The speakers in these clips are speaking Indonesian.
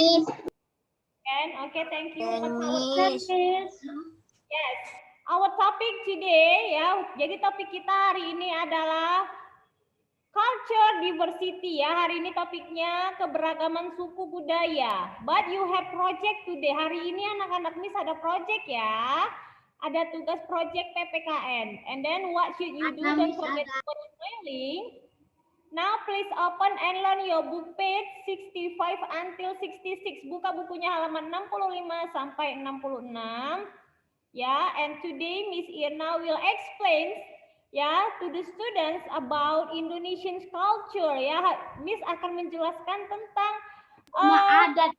Miss. Okay, thank you. Miss. Yes, our topic today ya. Jadi topik kita hari ini adalah culture diversity ya. Hari ini topiknya keberagaman suku budaya. But you have project today. Hari ini anak-anak Miss ada project ya. Ada tugas project PPKN. And then what should you do? Don't forget to watch my link. Now please open and learn your book page 65 until 66. Buka bukunya halaman 65 sampai 66. Ya, and today Miss Irna will explain ya to the students about Indonesian culture ya. Miss akan menjelaskan tentang adat.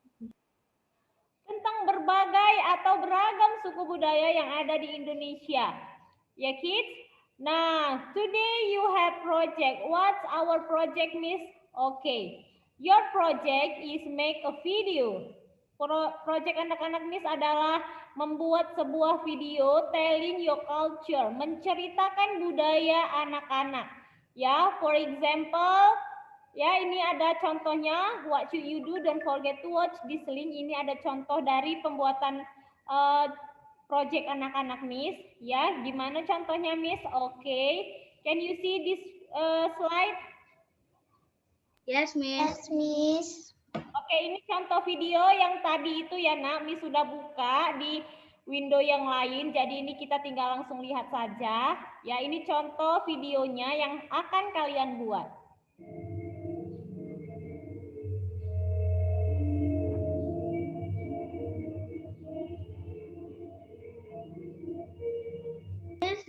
tentang berbagai atau beragam suku budaya yang ada di Indonesia. Ya, kids? Nah, today you have project. What's our project, Miss? Okay. Your project is make a video. Project anak-anak Miss adalah membuat sebuah video telling your culture, menceritakan budaya anak-anak. Ya, for example, ya ini ada contohnya. What should you do? Don't forget to watch this link. Ini ada contoh dari pembuatan project anak-anak Miss, ya. Gimana contohnya Miss? Okay. Can you see this slide? Yes, Miss. Yes, Miss. Oke, ini contoh video yang tadi itu ya, Nak. Miss sudah buka di window yang lain. Jadi ini kita tinggal langsung lihat saja. Ya, ini contoh videonya yang akan kalian buat.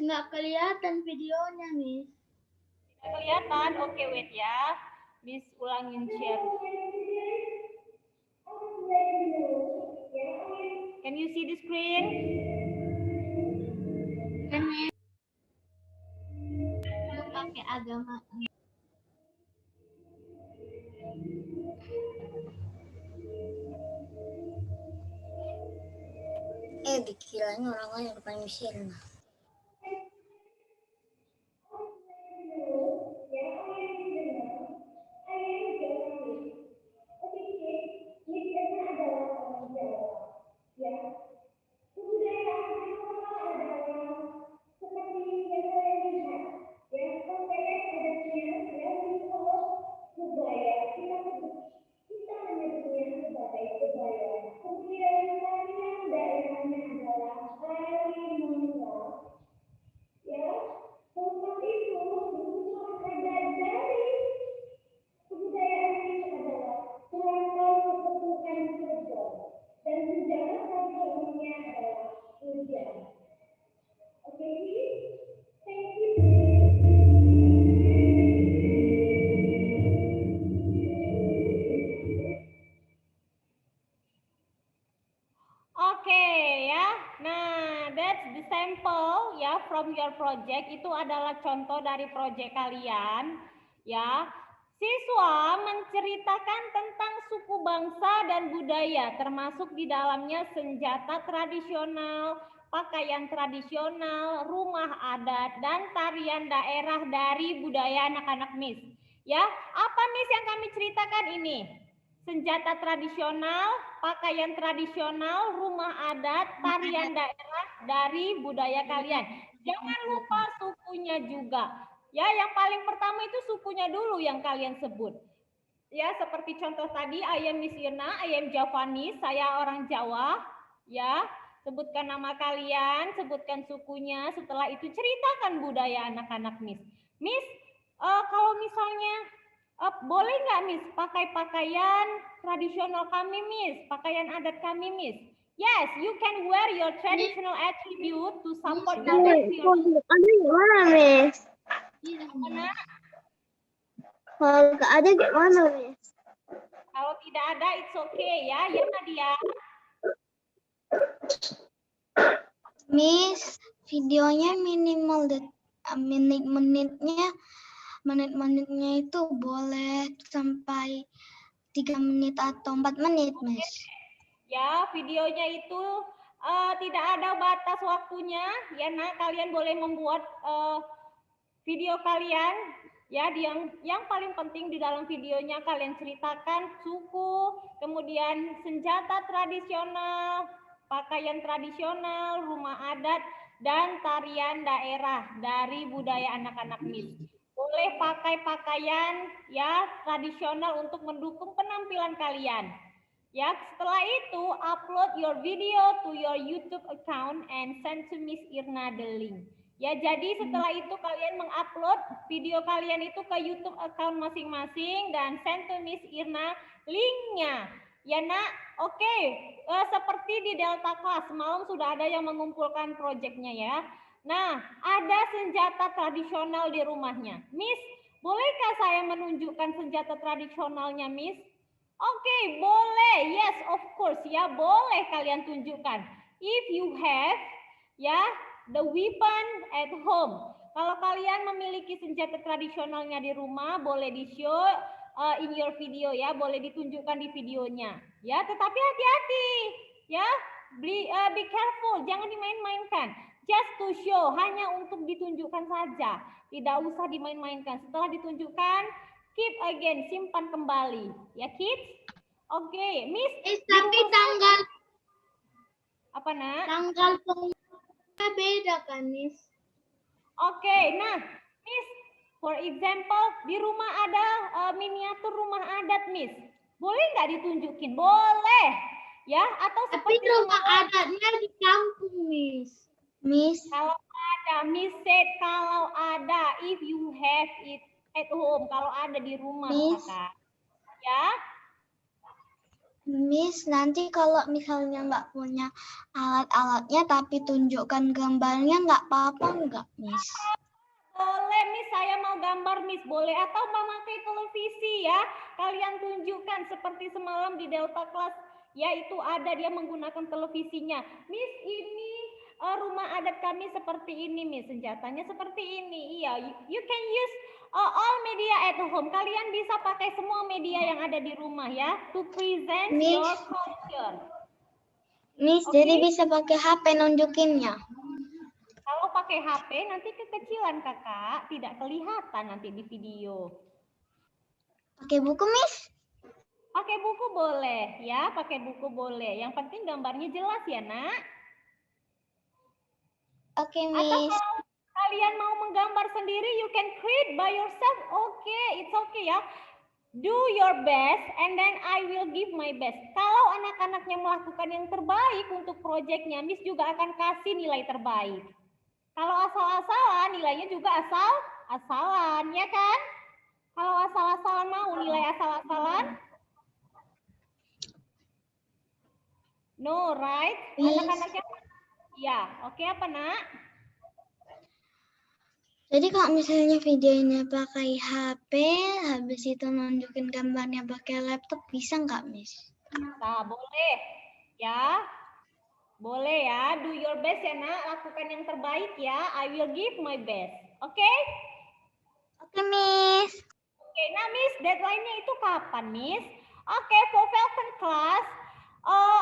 Nggak kelihatan videonya, Miss. Tidak kelihatan? Oke, wait ya. Miss ulangin share. Can you see the screen? Kan, Miss. Pakai agama. Dikiranya orang-orang yang depan mesin. From your project itu adalah contoh dari project kalian ya. Siswa menceritakan tentang suku bangsa dan budaya termasuk di dalamnya senjata tradisional, pakaian tradisional, rumah adat dan tarian daerah dari budaya anak-anak Miss. Ya, apa Miss yang kami ceritakan ini? Senjata tradisional, pakaian tradisional, rumah adat, tarian daerah dari budaya kalian. Jangan lupa sukunya juga. Ya, yang paling pertama itu sukunya dulu yang kalian sebut. Ya, seperti contoh tadi, I am Miss Irna, I am Javanese, saya orang Jawa. Ya, sebutkan nama kalian, sebutkan sukunya. Setelah itu ceritakan budaya anak-anak Miss. Miss, kalau misalnya boleh nggak Miss pakai pakaian tradisional kami Miss, pakaian adat kami Miss? Yes, you can wear your traditional attribute to support your national. Ada gimana, Miss? Mana? Kalau nggak ada gimana, Miss? Kalau tidak ada, it's okay ya, ya Nadia. Miss, videonya minimal menit-menitnya itu boleh sampai 3 menit atau 4 menit, Miss. Ya, videonya itu tidak ada batas waktunya. Ya, Nak, kalian boleh membuat video kalian Ya, yang paling penting di dalam videonya kalian ceritakan suku, kemudian senjata tradisional, pakaian tradisional, rumah adat, dan tarian daerah dari budaya anak-anak Miss. Boleh pakai pakaian ya tradisional untuk mendukung penampilan kalian. Ya, setelah itu upload your video to your YouTube account and send to Miss Irna the link. Ya, jadi setelah itu kalian mengupload video kalian itu ke YouTube account masing-masing dan send to Miss Irna linknya. Ya nak, oke. Seperti di Delta Class, semalam sudah ada yang mengumpulkan proyeknya ya. Nah, ada senjata tradisional di rumahnya. Miss, bolehkah saya menunjukkan senjata tradisionalnya, Miss? Oke, boleh. Yes, of course ya, boleh kalian tunjukkan. If you have ya the weapon at home. Kalau kalian memiliki senjata tradisionalnya di rumah, boleh di-show in your video ya, boleh ditunjukkan di videonya. Ya, tetapi hati-hati. Ya, be careful, jangan dimain-mainkan. Just to show, hanya untuk ditunjukkan saja. Tidak usah dimain-mainkan. Setelah ditunjukkan, keep again, simpan kembali. Ya, kids? Oke, Miss. Tapi tanggal apa nak? Tanggal pengumumannya beda kan, Miss? Oke, nah, Miss, for example, di rumah ada miniatur rumah adat, Miss. Boleh nggak ditunjukin? Boleh, ya? Atau tapi seperti rumah adatnya di kampung, Miss. Miss. Kalau ada, Miss said kalau ada, if you have it at home, kalau ada di rumah, Miss. kakak. Ya? Miss, nanti kalau misalnya nggak punya alat-alatnya tapi tunjukkan gambarnya nggak apa-apa nggak, Miss? Boleh, Miss. Saya mau gambar, Miss. Boleh. Atau memakai televisi ya. Kalian tunjukkan seperti semalam di Delta Class. Ya, itu ada dia menggunakan televisinya. Miss, ini rumah adat kami seperti ini, Miss. Senjatanya seperti ini. Iya, you can use all media at home. Kalian bisa pakai semua media yang ada di rumah ya. To present Miss. your culture. Miss, Okay? jadi bisa pakai HP nunjukinnya. Kalau pakai HP nanti kekecilan kakak, tidak kelihatan nanti di video. Pakai buku, Miss? Pakai buku boleh ya, pakai buku boleh. Yang penting gambarnya jelas ya nak. Oke, Atau Miss. kalau kalian mau menggambar sendiri, you can create by yourself. Oke, it's okay ya. Do your best and then I will give my best. Kalau anak-anaknya melakukan yang terbaik untuk proyeknya, Miss juga akan kasih nilai terbaik. Kalau asal-asalan, nilainya juga asal-asalan, ya kan? Kalau asal-asalan mau nilai asal-asalan? No, right? Anak-anaknya, ya, oke apa nak? Jadi kalau misalnya videonya pakai HP, habis itu nunjukin gambarnya pakai laptop, bisa nggak, Miss? Nah, boleh. Ya, boleh ya. Do your best ya nak, lakukan yang terbaik ya. I will give my best. Oke? Oke, Miss. Oke, nah Miss, deadline-nya itu kapan, Miss? Oke, for Falcon Class,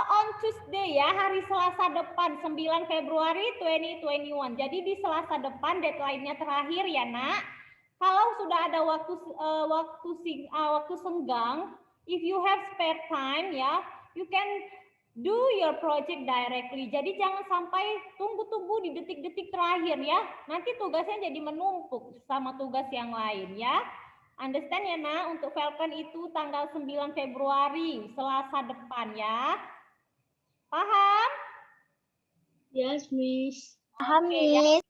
on Tuesday ya, hari Selasa depan, 9 Februari 2021. Jadi di Selasa depan deadline-nya terakhir ya, nak. Kalau sudah ada waktu senggang, if you have spare time ya, you can do your project directly. Jadi jangan sampai tunggu-tunggu di detik-detik terakhir ya. Nanti tugasnya jadi menumpuk sama tugas yang lain ya. Understand ya nak, untuk Falcon itu tanggal 9 Februari, Selasa depan ya. Paham? Yes, Miss. Paham, Okay, ya. Miss.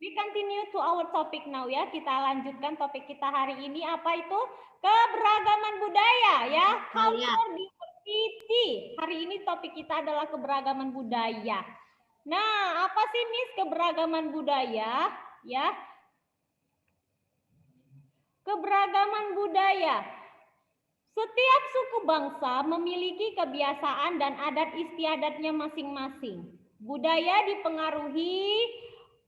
We continue to our topic now ya. Kita lanjutkan topik kita hari ini, apa itu? Keberagaman budaya ya. Culture diversity. Hari ini topik kita adalah keberagaman budaya. Nah, apa sih Miss keberagaman budaya? Ya. Keberagaman budaya. Setiap suku bangsa memiliki kebiasaan dan adat istiadatnya masing-masing. Budaya dipengaruhi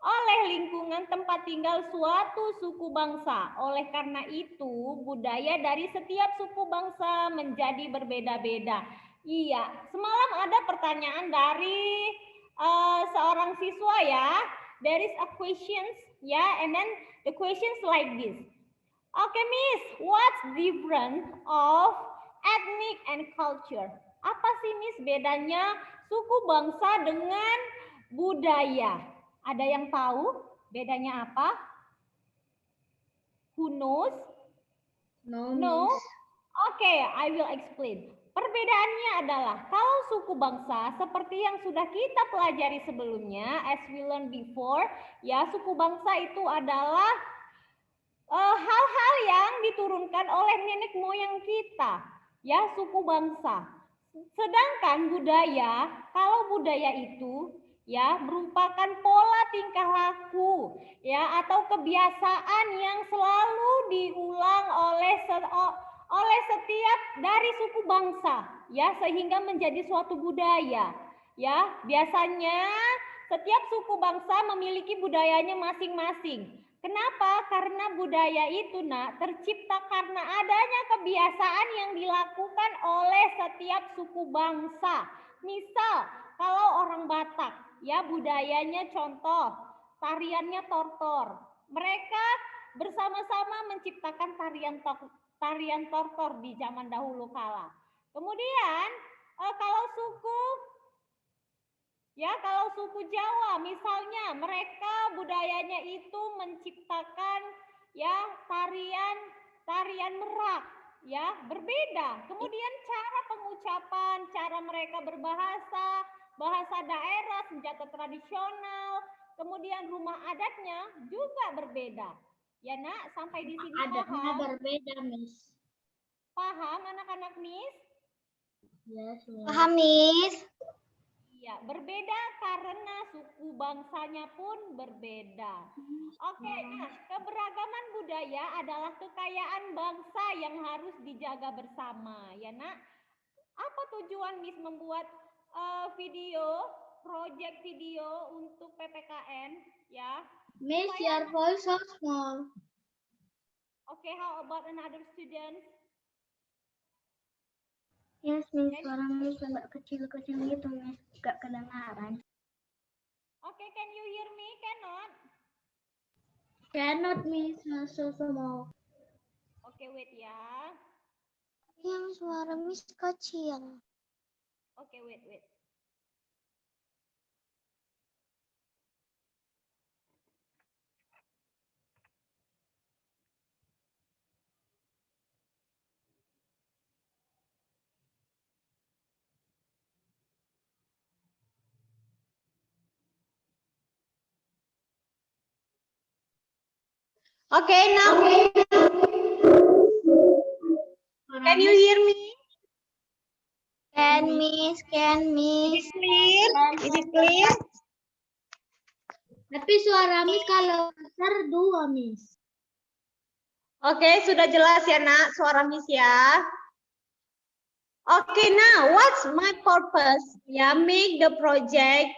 oleh lingkungan tempat tinggal suatu suku bangsa. Oleh karena itu, budaya dari setiap suku bangsa menjadi berbeda-beda. Iya, semalam ada pertanyaan dari seorang siswa ya. There is a questions ya, and then the questions like this. Oke, Miss, what's different of ethnic and culture? Apa sih, Miss, bedanya suku bangsa dengan budaya? Ada yang tahu bedanya apa? Who knows? No? Oke, I will explain. Perbedaannya adalah kalau suku bangsa seperti yang sudah kita pelajari sebelumnya, as we learned before, ya suku bangsa itu adalah hal-hal yang diturunkan oleh nenek moyang kita, ya suku bangsa. Sedangkan budaya, kalau budaya itu ya merupakan pola tingkah laku ya atau kebiasaan yang selalu diulang oleh setiap dari suku bangsa ya sehingga menjadi suatu budaya. Ya, biasanya setiap suku bangsa memiliki budayanya masing-masing. Kenapa? Karena budaya itu, Nak, tercipta karena adanya kebiasaan yang dilakukan oleh setiap suku bangsa. Misal, kalau orang Batak, ya budayanya contoh, tariannya tortor. Mereka bersama-sama menciptakan tarian tortor di zaman dahulu kala. Kemudian, kalau suku Jawa misalnya mereka budayanya itu menciptakan ya tarian merak ya berbeda. Kemudian cara pengucapan, cara mereka berbahasa, bahasa daerah, senjata tradisional, kemudian rumah adatnya juga berbeda. Ya, Nak, sampai di sini Adatnya paham? berbeda, Miss. Paham anak-anak, Miss? Yes, paham, Miss. Ya, berbeda karena suku bangsanya pun berbeda. Oke, nah keberagaman budaya adalah kekayaan bangsa yang harus dijaga bersama. Ya, Nak. Apa tujuan Miss membuat project video untuk PPKN? Ya. Miss, your voice so small. Oke, how about another student? Yes, Miss, suara Miss agak kecil-kecil gitu, Miss. Gak kedengaran. Oke, can you hear me? Cannot? Cannot, Miss, so small. Oke, wait ya. Yang suara Miss kecil. Oke, wait. Okay, now can you hear me? Can Miss. Is it clear? Tapi suara Miss kalau besar 2, Miss. Oke, sudah jelas ya, Nak, suara Miss ya. Oke, now what's my purpose? Ya, make the project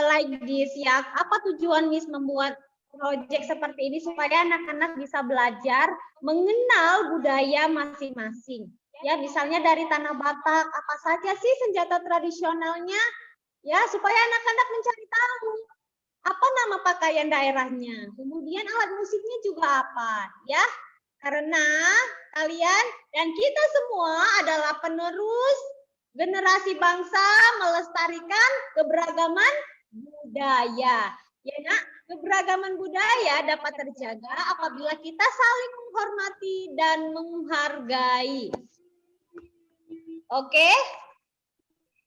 like this ya. Apa tujuan Miss membuat project seperti ini supaya anak-anak bisa belajar mengenal budaya masing-masing. Ya, misalnya dari tanah Batak, apa saja sih senjata tradisionalnya? Ya, supaya anak-anak mencari tahu apa nama pakaian daerahnya. Kemudian alat musiknya juga apa, ya? Karena kalian dan kita semua adalah penerus generasi bangsa melestarikan keberagaman budaya. Ya, Nak, keberagaman budaya dapat terjaga apabila kita saling menghormati dan menghargai. Oke?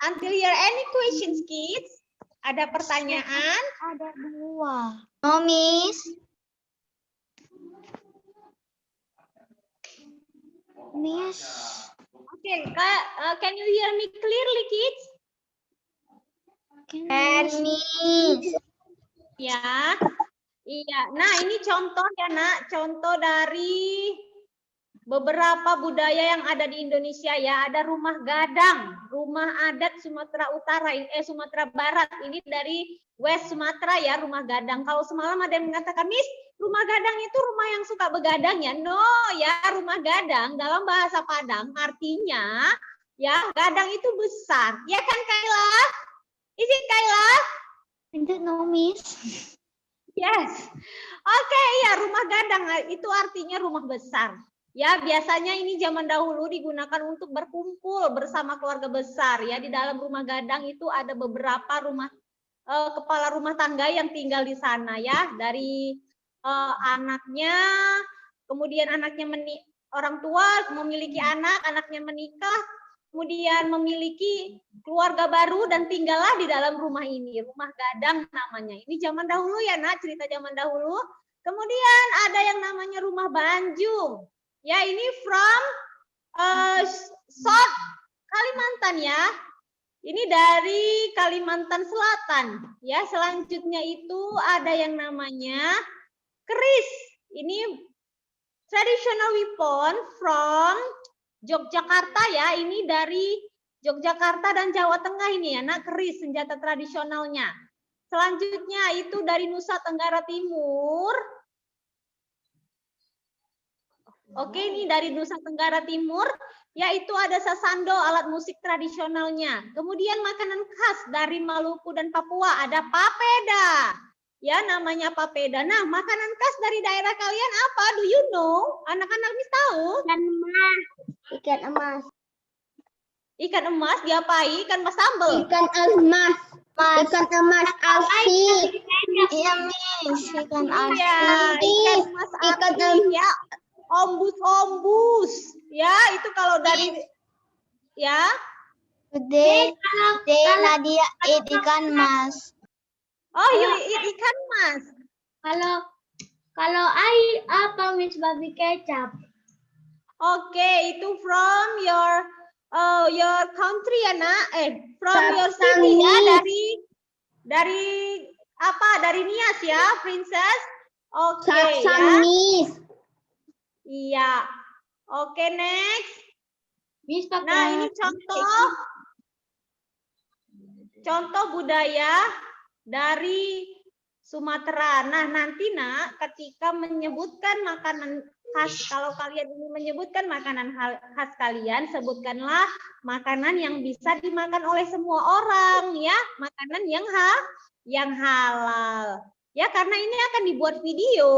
Until here, any questions, kids? Ada pertanyaan? Ada 2. No, Miss. Miss. Okay, can you hear me clearly, kids? Can Miss. Ya, iya. Nah, ini contoh ya, Nak. Contoh dari beberapa budaya yang ada di Indonesia ya. Ada rumah gadang, rumah adat Sumatera Utara, Sumatera Barat. Ini dari West Sumatera ya, rumah gadang. Kalau semalam ada yang mengatakan, Miss, rumah gadang itu rumah yang suka begadang ya? No, ya, rumah gadang dalam bahasa Padang artinya ya gadang itu besar. Ya kan, Kayla? Is it Kayla? I don't know, Miss. Yes. Oke, ya rumah gadang itu artinya rumah besar. Ya, biasanya ini zaman dahulu digunakan untuk berkumpul bersama keluarga besar ya. Di dalam rumah gadang itu ada beberapa rumah kepala rumah tangga yang tinggal di sana ya, dari anaknya, kemudian orang tua memiliki anak, anaknya menikah, kemudian memiliki keluarga baru dan tinggallah di dalam rumah ini, rumah gadang namanya. Ini zaman dahulu ya nak, cerita zaman dahulu. Kemudian ada yang namanya rumah Banjung. Ya ini from South Kalimantan ya. Ini dari Kalimantan Selatan. Ya selanjutnya itu ada yang namanya keris. Ini traditional weapon from Yogyakarta ya, ini dari Yogyakarta dan Jawa Tengah ini ya, nak keris senjata tradisionalnya. Selanjutnya itu dari Nusa Tenggara Timur. Oke, ini dari Nusa Tenggara Timur, yaitu ada sasando alat musik tradisionalnya. Kemudian makanan khas dari Maluku dan Papua ada papeda. Ya, namanya papeda. Nah, makanan khas dari daerah kalian apa? Do you know? Anak-anak Miss tahu? Ikan emas. Ikan emas. Ikan emas diapain? Ikan emas sambal. Ikan emas. Ikan emas asin. Iya, Miss. Ikan asin. Iya, ikan emas asin ya. Ombus-ombus. Ya, itu kalau dari ya. Today Nadia eat ikan mas. Oh, you eat ikan mas. Kalau I apa Miss babi kecap? Oke, itu from your country ya, nak. From your city ya, dari apa? Dari Nias ya, Princess. Oke ya. Iya. Oke, next. Nah, ini contoh budaya dari Sumatera. Nah, nanti nak ketika menyebutkan makanan khas, kalau kalian ini menyebutkan makanan khas kalian, sebutkanlah makanan yang bisa dimakan oleh semua orang ya, makanan yang halal. Ya, karena ini akan dibuat video.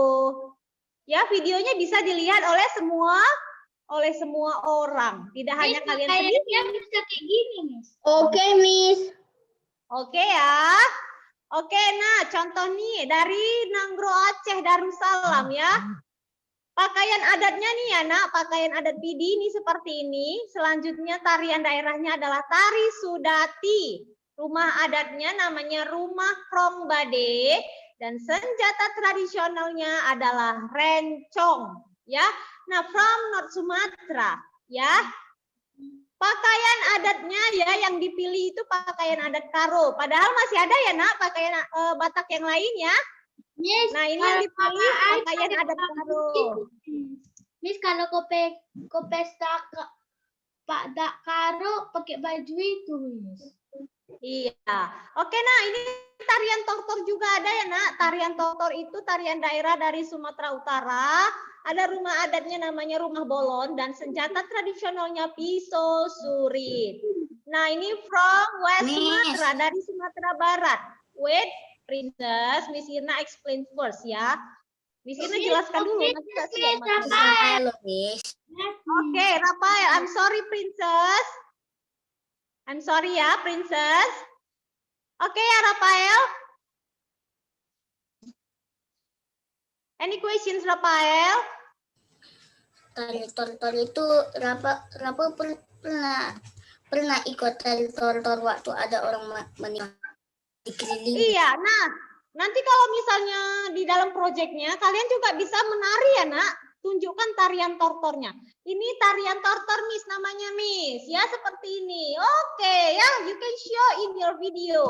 Ya, videonya bisa dilihat oleh semua orang, tidak hanya kalian sendiri. Bisa kayak gini, Miss. Oke, Miss. Oke ya. Oke, nah contoh nih dari Nanggro Aceh Darussalam ya. Pakaian adatnya nih ya, nak, pakaian adat PD ini seperti ini. Selanjutnya tarian daerahnya adalah tari Sudati. Rumah adatnya namanya rumah Prongbade. Dan senjata tradisionalnya adalah rencong, ya. Nah, from North Sumatera, ya. Pakaian adatnya ya yang dipilih itu pakaian adat Karo. Padahal masih ada ya, nak, pakaian Batak yang lain ya. Yes, nah, ini yang dipilih pakaian adat Karo. Miss, kalau ke pesta Pak Karo pakai baju itu, Miss. Iya. Oke, nah ini tarian tortor juga ada ya, nak. Tarian tortor itu tarian daerah dari Sumatera Utara. Ada rumah adatnya namanya rumah bolon dan senjata tradisionalnya pisau surit. Nah, ini from West Sumatera, dari Sumatera Barat. Wait, Princess, Miss Irna explain first ya. Miss Irna jelaskan dulu. Nanti Rafael, Miss. Oke, Rafael, I'm sorry, Princess. I'm sorry ya, Princess. Oke ya, Rafael. Any questions, Rafael? Tari tortor itu Rafa pernah ikut tari tortor waktu ada orang menikah dikelilingi. Iya, nah nanti kalau misalnya di dalam proyeknya kalian juga bisa menari ya, nak. Tunjukkan tarian tortornya. Ini tarian tortor, Miss, namanya Miss. Ya, seperti ini. Oke, ya, you can show in your video.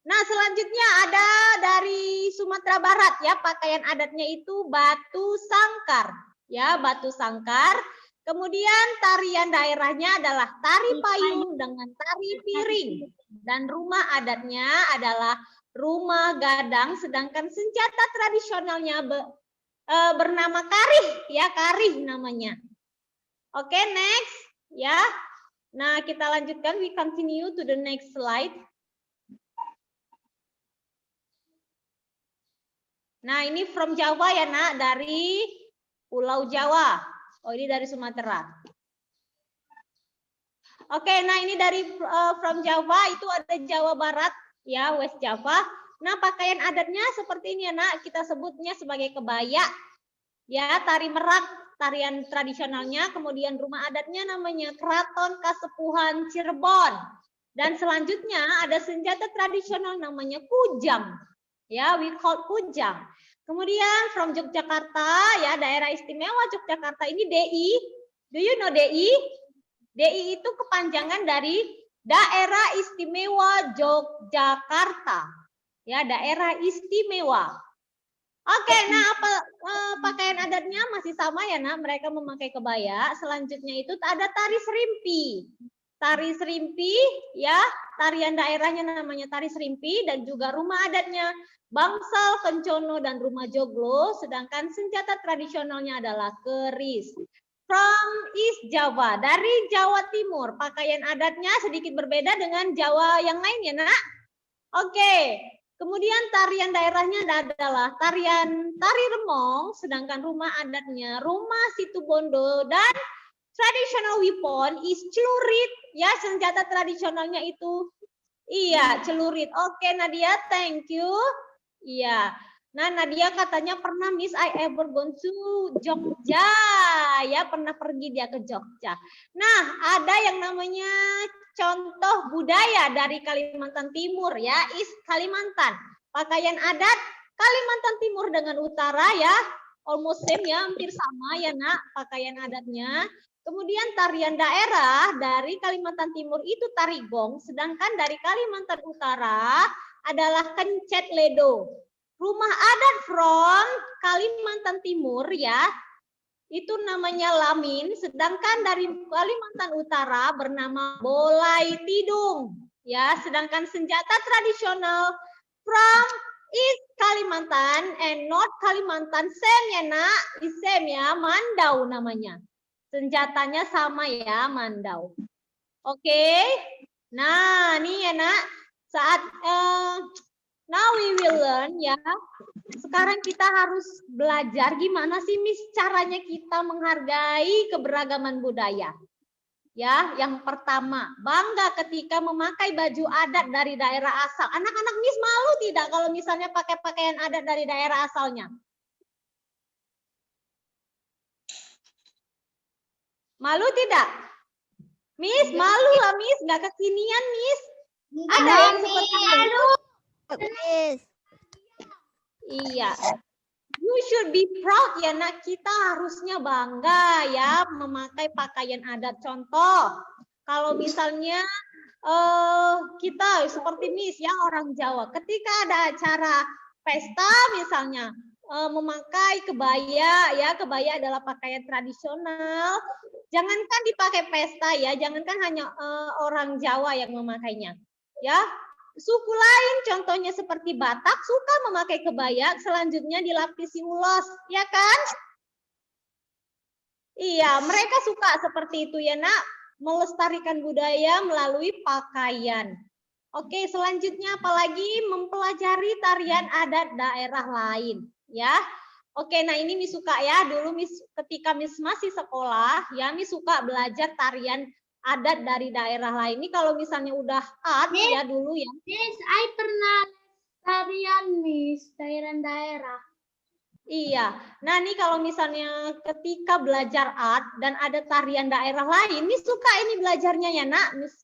Nah, selanjutnya ada dari Sumatera Barat ya, pakaian adatnya itu batu sangkar. Ya, batu sangkar. Kemudian tarian daerahnya adalah tari payung dengan tari piring. Dan rumah adatnya adalah rumah gadang, sedangkan senjata tradisionalnya bernama karih, ya, karih namanya. Oke, next, ya. Nah, kita lanjutkan, we continue to the next slide. Nah, ini from Jawa ya, Nak, dari Pulau Jawa. Oh, ini dari Sumatera. Oke, nah ini dari from Jawa, itu ada Jawa Barat, ya, West Java. Nah, pakaian adatnya seperti ini ya, Nak. Kita sebutnya sebagai kebaya. Ya, tari merak, tarian tradisionalnya. Kemudian rumah adatnya namanya Keraton Kasepuhan Cirebon. Dan selanjutnya ada senjata tradisional namanya kujang. Ya, we call kujang. Kemudian from Yogyakarta, ya, daerah istimewa Yogyakarta ini DI. Do you know DI? DI itu kepanjangan dari Daerah Istimewa Yogyakarta. Ya, daerah istimewa. Oke, nah apa pakaian adatnya masih sama ya, Nak. Mereka memakai kebaya. Selanjutnya itu ada tari serimpi. Tari serimpi, ya, tarian daerahnya namanya tari serimpi, dan juga rumah adatnya bangsal, kencono, dan rumah joglo, sedangkan senjata tradisionalnya adalah keris. From East Java, dari Jawa Timur, pakaian adatnya sedikit berbeda dengan Jawa yang lain ya, Nak. Oke, kemudian tarian daerahnya adalah tari remong, sedangkan rumah adatnya rumah Situbondo, dan traditional weapon is celurit, ya, senjata tradisionalnya itu, iya, celurit. Oke, Nadia, thank you. Iya. Nah, Nadia katanya pernah, Miss, I ever gone to Jogja. Ya, pernah pergi dia ke Jogja. Nah, ada yang namanya contoh budaya dari Kalimantan Timur, ya, is Kalimantan. Pakaian adat Kalimantan Timur dengan Utara, ya, almost same, ya, hampir sama ya, Nak, pakaian adatnya. Kemudian tarian daerah dari Kalimantan Timur itu tari gong, sedangkan dari Kalimantan Utara adalah kencet ledo. Rumah adat from Kalimantan Timur, ya, itu namanya lamin, sedangkan dari Kalimantan Utara bernama bolai tidung, ya. Sedangkan senjata tradisional from East Kalimantan and North Kalimantan same ya, Nak, same ya, mandau namanya. Senjatanya sama ya, mandau. Oke. Nah, nih ya, Nak, saat now we will learn, ya. Sekarang kita harus belajar gimana sih, Miss, caranya kita menghargai keberagaman budaya. Ya, yang pertama, bangga ketika memakai baju adat dari daerah asal. Anak-anak Miss malu tidak kalau misalnya pakai pakaian adat dari daerah asalnya? Malu tidak? Miss, malu lah, Miss, nggak kekinian, Miss. Ada yang seperti itu? Iya. You should be proud ya, Nak. Kita harusnya bangga ya memakai pakaian adat. Contoh, kalau misalnya kita seperti Miss ya, orang Jawa, ketika ada acara pesta misalnya memakai kebaya, ya, kebaya adalah pakaian tradisional. Jangankan dipakai pesta ya, jangankan hanya orang Jawa yang memakainya, ya. Suku lain contohnya seperti Batak suka memakai kebaya, selanjutnya dilapisi ulos, ya kan? Iya, mereka suka seperti itu ya, Nak, melestarikan budaya melalui pakaian. Oke, selanjutnya apalagi mempelajari tarian adat daerah lain, ya. Oke, nah ini Miss suka ya, dulu Miss ketika Miss masih sekolah, ya, Miss suka belajar tarian adat dari daerah lain. Ini kalau misalnya udah art, Miss, ya dulu ya. Miss, I pernah tarian, Miss, tarian daerah. Iya. Nah, nih kalau misalnya ketika belajar art dan ada tarian daerah lain, Miss suka ini belajarnya ya, Nak. Miss,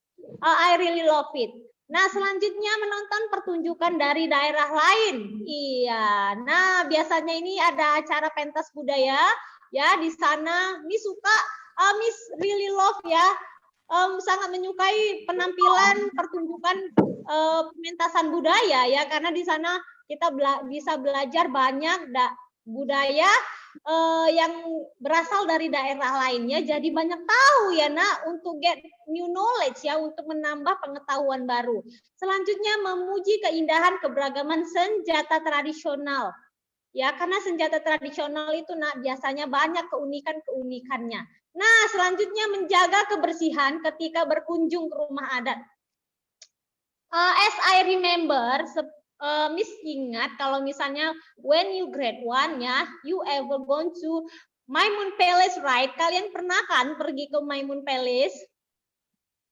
I really love it. Nah, selanjutnya menonton pertunjukan dari daerah lain. Iya. Nah, biasanya ini ada acara pentas budaya, ya, di sana Miss suka, Miss really love ya. Sangat menyukai penampilan pertunjukan pementasan budaya ya, karena di sana kita bisa belajar banyak budaya yang berasal dari daerah lainnya, jadi banyak tahu ya, Nak, untuk get new knowledge ya, untuk menambah pengetahuan baru. Selanjutnya memuji keindahan keberagaman senjata tradisional. Ya, karena senjata tradisional itu, Nak, biasanya banyak keunikan-keunikannya. Nah, selanjutnya menjaga kebersihan ketika berkunjung ke rumah adat. As I remember, Miss ingat kalau misalnya when you grade 1 ya, you ever gone to Maimun Palace, right? Kalian pernah kan pergi ke Maimun Palace?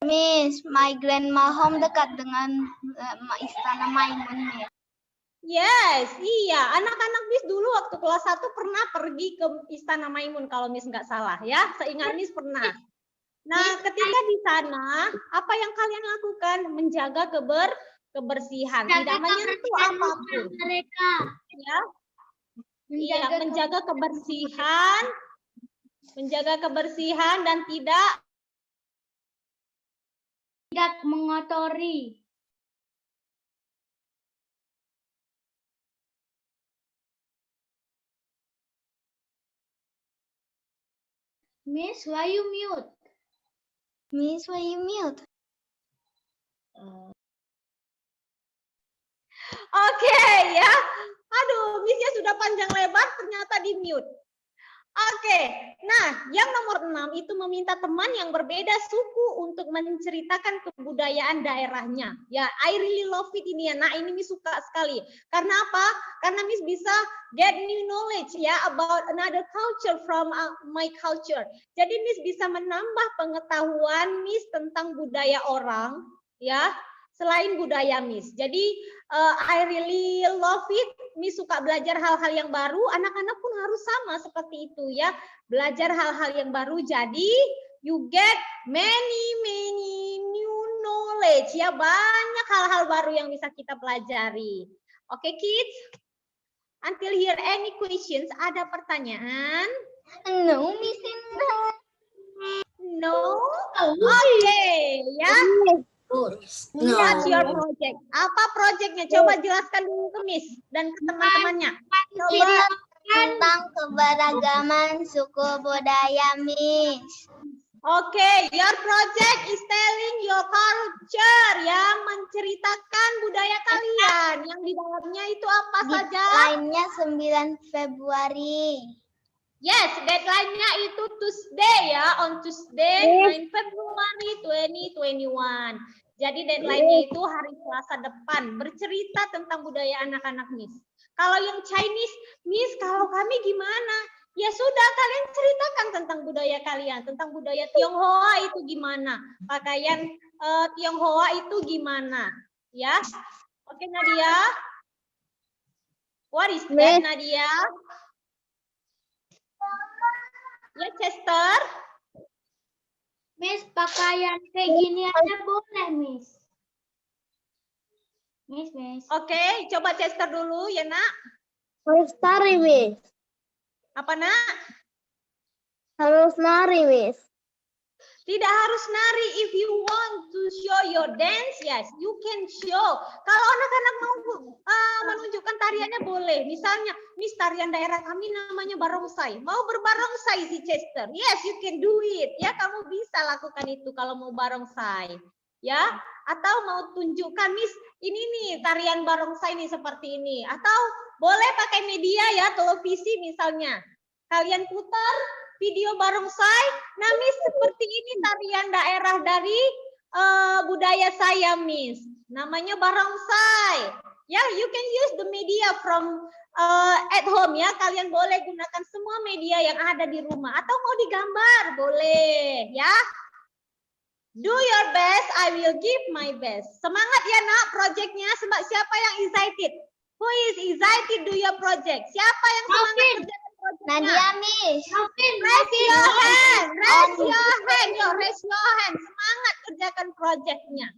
Miss, my grandma home dekat dengan istana Maimun, Miss. Yes, iya. Anak-anak Miss dulu waktu kelas 1 pernah pergi ke istana Maimun kalau Miss nggak salah ya. Seingat Miss pernah. Nah, ketika di sana, apa yang kalian lakukan? Menjaga kebersihan, tidak menyentuh apapun. Mereka. Ya. Iya, menjaga kebersihan dan tidak mengotori. Miss, why you mute? Miss, why you mute? Oke, ya. Aduh, Miss-nya sudah panjang lebar ternyata di mute. Oke, nah yang nomor 6 itu meminta teman yang berbeda suku untuk menceritakan kebudayaan daerahnya. Ya, I really love it ini ya. Nah, ini Miss suka sekali. Karena apa? Karena Miss bisa get new knowledge ya about another culture from my culture. Jadi Miss bisa menambah pengetahuan Miss tentang budaya orang ya, selain budaya Miss. Jadi I really love it. Miss suka belajar hal-hal yang baru. Anak-anak pun harus sama seperti itu ya. Belajar hal-hal yang baru. Jadi you get many new knowledge ya. Banyak hal-hal baru yang bisa kita pelajari. Oke, kids. Until here any questions? Ada pertanyaan? No, Miss. No. Oke, ya. What's your project? Apa projectnya? Coba jelaskan dulu ke Miss dan ke teman-temannya. Coba tentang keberagaman suku budaya, Miss. Oke, your project is telling your culture ya, menceritakan budaya kalian. Yang di dalamnya itu apa saja? Lainnya 9 Februari. Yes, deadline-nya itu Tuesday ya, on Tuesday 9 Februari 2021. Jadi deadline-nya itu hari Selasa depan, bercerita tentang budaya anak-anak Miss. Kalau yang Chinese, Miss, kalau kami gimana? Ya sudah, kalian ceritakan tentang budaya kalian, tentang budaya Tionghoa itu gimana, pakaian Tionghoa itu gimana, ya? Oke, Nadia. What is that, Nadia? Ya, Chester. Miss, pakaian kayak gini aja boleh, Miss. Miss. Oke, coba Chester dulu ya, Nak. Harus nari, Miss. Apa, Nak? Harus nari, Miss. Tidak harus nari. If you want to show your dance, yes, you can show. Kalau anak-anak mau menunjukkan tariannya boleh. Misalnya, Miss, tarian daerah kami namanya barongsai. Mau berbarongsai si Chester? Yes, you can do it. Ya, kamu bisa lakukan itu kalau mau barongsai. Ya, atau mau tunjukkan, Miss, ini nih tarian barongsai nih seperti ini. Atau boleh pakai media ya, televisi misalnya. Kalian putar video barongsai. Nah, Miss, seperti ini tarian daerah dari budaya saya, Miss. Namanya barongsai. Ya, you can use the media from at home ya. Kalian boleh gunakan semua media yang ada di rumah. Atau mau digambar, boleh ya. Do your best, I will give my best. Semangat ya, Nak, projectnya. Siapa yang excited? Who is excited do your project? Siapa yang semangat kerjakan projectnya? Nadia, Miss. Raise your hand. Raise your hand. Yo, raise your hand. Semangat kerjakan projectnya.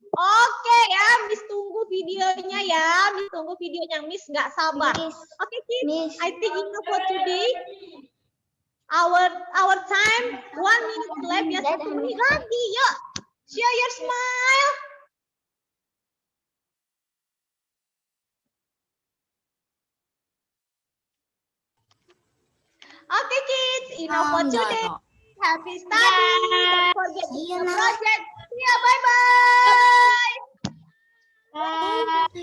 Oke ya, Miss tunggu videonya ya. Miss tunggu videonya. Miss nggak sabar. Oke, kids. I think enough for today. Our time 1 minute left ya, 1 menit lagi. Yuk, show your smile. Okay, kids, enough for today. Happy study. Don't forget the project. Yeah, bye-bye. Bye-bye.